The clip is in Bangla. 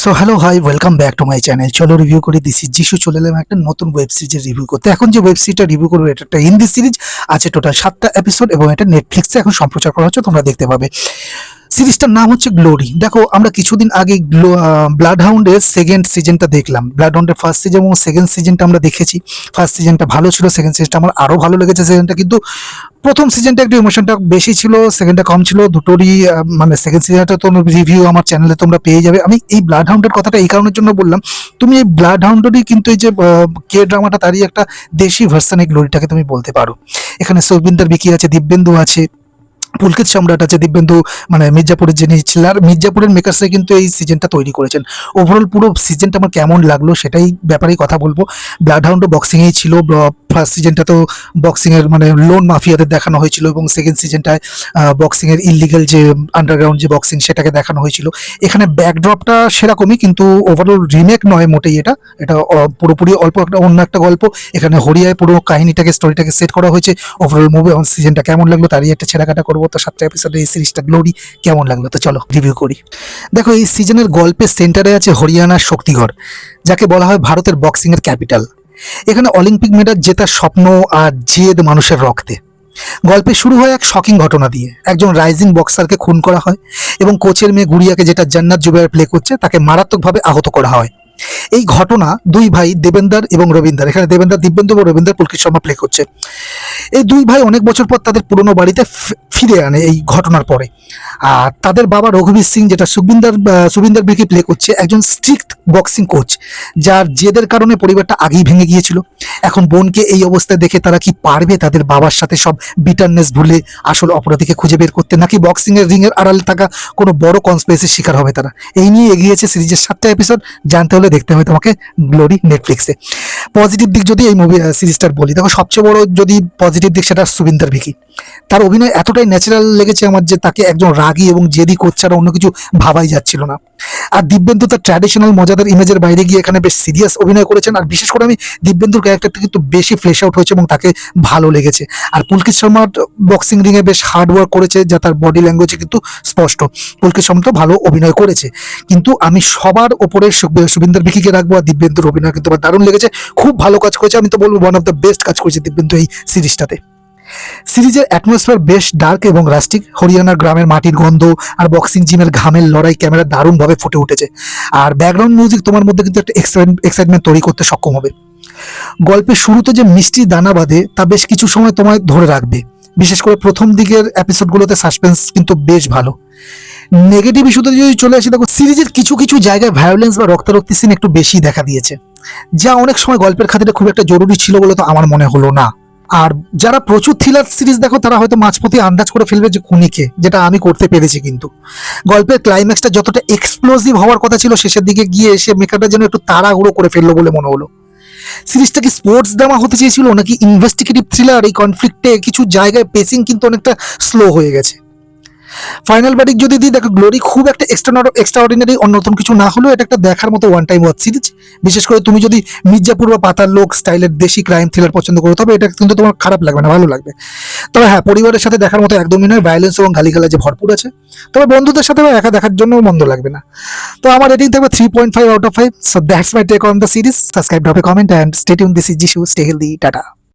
So hello hi welcome back to my channel. চলো রিভিউ করি দিস ইজ যিশু। চলে এলাম একটা নতুন ওয়েব সিরিজের রিভিউ করতে। এখন যে ওয়েব সিরিজটা রিভিউ করবো এটা একটা হিন্দি সিরিজ, আছে টোটাল 7টা এপিসোড এবং এটা নেটফ্লিক্সে এখন সম্প্রচার করা হচ্ছে, তোমরা দেখতে পাবে। সিরিজটার নাম হচ্ছে গ্লোরি। দেখো, আমরা কিছুদিন আগে ব্লাড হাউন্ডের সেকেন্ড সিজনটা দেখলাম। ব্লাড হাউন্ডের ফার্স্ট সিজন এবং সেকেন্ড সিজনটা আমরা দেখেছি। ফার্স্ট সিজনটা ভালো ছিল, সেকেন্ড সিজনটা আমার আরও ভালো লেগেছে। সেকেন্ডটা কিন্তু প্রথম সিজনটা একটু ইমোশনটা বেশি ছিল, সেকেন্ডটা কম ছিল। দুটোরই মানে সেকেন্ড সিজনটা তো রিভিউ আমার চ্যানেলে তোমরা পেয়ে যাবে। আমি এই ব্লাড হাউন্ডের কথাটা এই কারণের জন্য বললাম, তুমি এই ব্লাড হাউন্ডেরই কিন্তু এই যে কে ড্রামাটা, তারই একটা দেশি ভার্সন এই গ্লোরিটাকে তুমি বলতে পারো। এখানে সৌবিন্দর বিকি আছে, দিব্যেন্দু আছে, পুলকিত সম্রাট আছে। দিব্যেন্দু মানে মির্জাপুরের যিনি ছিলেন, আর মির্জাপুরের মেকার্সে কিন্তু এই সিজনটা তৈরি করেছেন। ওভারঅল পুরো সিজনটা আমার কেমন লাগলো সেটাই ব্যাপারেই কথা বলবো। ব্লাড হাউন্ডও বক্সিংয়েই ছিল। ফার্স্ট সিজনটা তো বক্সিংয়ের মানে লোন মাফিয়াদের দেখানো হয়েছিল এবং সেকেন্ড সিজনটায় বক্সিংয়ের ইলিগাল যে আন্ডারগ্রাউন্ড যে বক্সিং সেটাকে দেখানো হয়েছিল। এখানে ব্যাকড্রপটা সেরকমই, কিন্তু ওভারঅল রিমেক নয় মোটেই। এটা এটা পুরোপুরি অল্প একটা অন্য একটা গল্প। এখানে হরিয়ায় পুরো কাহিনীটাকে, স্টোরিটাকে সেট করা হয়েছে। ওভারঅল মুভি আমার সিজনটা কেমন লাগলো তারই একটা ছেঁড়াকাটা করবো। তো 7টা এপিসোডে এই সিরিজটা গ্লোরি কেমন লাগলো, তো চলো রিভিউ করি। দেখো, এই সিজনের গল্পের সেন্টারে আছে হরিয়ানার শক্তিগড়, যাকে বলা হয় ভারতের বক্সিংয়ের ক্যাপিটাল। এখানে অলিম্পিক মেডাল জেতার স্বপ্ন আর জেদ মানুষের রক্তে। গল্পে শুরু হয় এক শকিং ঘটনা দিয়ে। একজন রাইজিং বক্সারকে খুন করা হয় এবং কোচের মেয়ে গুড়িয়াকে, যেটা জান্নাত জুবের প্লে করছে, তাকে মারাত্মকভাবে আহত করা হয়। এই ঘটনা দুই ভাই দেবেন্দর এবং রবীন্দ্র, এখানে দেবেন্দর দিব্যেন্দু এবং রবীন্দ্র পুলকিত শর্মা প্লে করছে, এই দুই ভাই অনেক বছর পর তাদের পুরনো বাড়িতে ফিরে আনে এই ঘটনার পরে। আর তাদের বাবা রঘুবীর সিং, যেটা সুবিন্দর বিকি প্লে করছে, একজন স্ট্রিক্ট বক্সিং কোচ, যার জেদের কারণে পরিবারটা আগেই ভেঙে গিয়েছিল। এখন বোনকে এই অবস্থায় দেখে তারা কি পারবে তাদের বাবার সাথে সব বিটারনেস ভুলে আসল অপরাধীকে খুঁজে বের করতে, নাকি বক্সিং এর রিং এর আড়ালে থাকা কোনো বড় কনস্পিরেসির শিকার হবে তারা? এই নিয়ে এগিয়েছে সিরিজের 7টা এপিসোড। জানতে হলে দেখতে হবে তোমাকে গ্লোরি নেটফ্লিক্সে। পজিটিভ দিক যদি এই মুভি সিরিজটার বলি, দেখো সবচেয়ে বড় যদি পজিটিভ দিক সেটা সুবিন্দর ভিকি। তার অভিনয় এতটাই ন্যাচারাল লেগেছে আমার যে তাকে একজন রাগী এবং জেদি কোচ ছাড়া অন্য কিছু ভাবাই যাচ্ছিল না। আর দিব্যেন্দু তার ট্র্যাডিশনাল মজাদার ইমেজের বাইরে গিয়ে এখানে বেশ সিরিয়াস অভিনয় করেছেন। আর বিশেষ করে আমি দিব্যেন্দুর ক্যারেক্টারটা কিন্তু বেশি ফ্লেশ আউট হয়েছে এবং তাকে ভালো লেগেছে। আর পুলকিত শর্মার বক্সিং রিংয়ে বেশ হার্ড ওয়ার্ক করেছে, যা তার বডি ল্যাঙ্গুয়েজে কিন্তু স্পষ্ট। পুলকিত শর্মা তো ভালো অভিনয় করেছে, কিন্তু আমি সবার ওপরে সুবিন্দর ভিকিকে রাখবো। আর দিব্যেন্দুর অভিনয় কিন্তু আমার দারুণ লেগেছে, খুব ভালো কাজ করেছে। আমি তো বলবো ওয়ান অফ দ্য বেস্ট কাজ করেছে দিব্যেন্দু এই সিরিজটাতে। সিরিজের অ্যাটমসফিয়ার বেশ ডার্ক এবং রাস্টিক। হরিয়ানার গ্রামের মাটির গন্ধ আর বক্সিং জিমের ঘামের লড়াই ক্যামেরা দারুণভাবে ফুটে উঠেছে। আর ব্যাকগ্রাউন্ড মিউজিক তোমার মধ্যে কিন্তু একটা এক্সাইটমেন্ট তৈরি করতে সক্ষম হবে। গল্পের শুরুতে যে মিষ্টি দানা বাঁধে তা বেশ কিছু সময় তোমায় ধরে রাখবে। বিশেষ করে প্রথম দিকের এপিসোডগুলোতে সাসপেন্স কিন্তু বেশ ভালো। নেগেটিভ ইস্যুতে যদি চলে আসি, দেখো সিরিজের কিছু কিছু জায়গায় ভায়োলেন্স বা রক্তারক্তি সিন একটু বেশি দেখা দিয়েছে, যা অনেক সময় গল্পের খাতিরে খুব একটা জরুরি ছিল বলে তো আমার মনে হলো না। আর যারা প্রচুর থ্রিলার সিরিজ দেখো তারা হয়তো মাঝপথে আন্দাজ করে ফেলবে যে খুনিকে, যেটা আমি করতে পেরেছি। কিন্তু গল্পের ক্লাইম্যাক্সটা যতটা এক্সপ্লোসিভ হওয়ার কথা ছিল, শেষের দিকে গিয়ে এসে মেকারটা যেন একটু তাড়াহুড়ো করে ফেললো বলে মনে হলো। সিরিজটা কি স্পোর্টস ড্রামা হতে চেয়েছিল নাকি ইনভেস্টিগেটিভ থ্রিলার? এই কনফ্লিক্টে কিছু জায়গায় পেসিং কিন্তু অনেকটা স্লো হয়ে গেছে। ফাইনাল ভার্ডিক্ট যদি দিই, দেখো গ্লোরি খুব একটা এক্সট্রাঅর্ডিনারি নতুন কিছু না হলেও এটা একটা দেখার মতো ওয়ান টাইম ওয়াচ সিরিজ। বিশেষ করে তুমি যদি মির্জাপুর বা পাতাল লোক স্টাইলের দেশি ক্রাইম থ্রিলার পছন্দ করো, তবে এটা কিন্তু তোমার খারাপ লাগবে না, ভালো লাগবে। তবে হ্যাঁ, পরিবারের সাথে দেখার মতো একদমই নয়। ভায়োলেন্স এবং গালিগালাজে ভরপুর আছে, তবে বন্ধুদের সাথে একা দেখার জন্য মন্দ লাগবে না। তো আমার রেটিং থাকবে 3.5 out of 5। So that's my take on the series. Subscribe, drop a comment, and stay tune. This is Jishu. Stay healthy. Tata.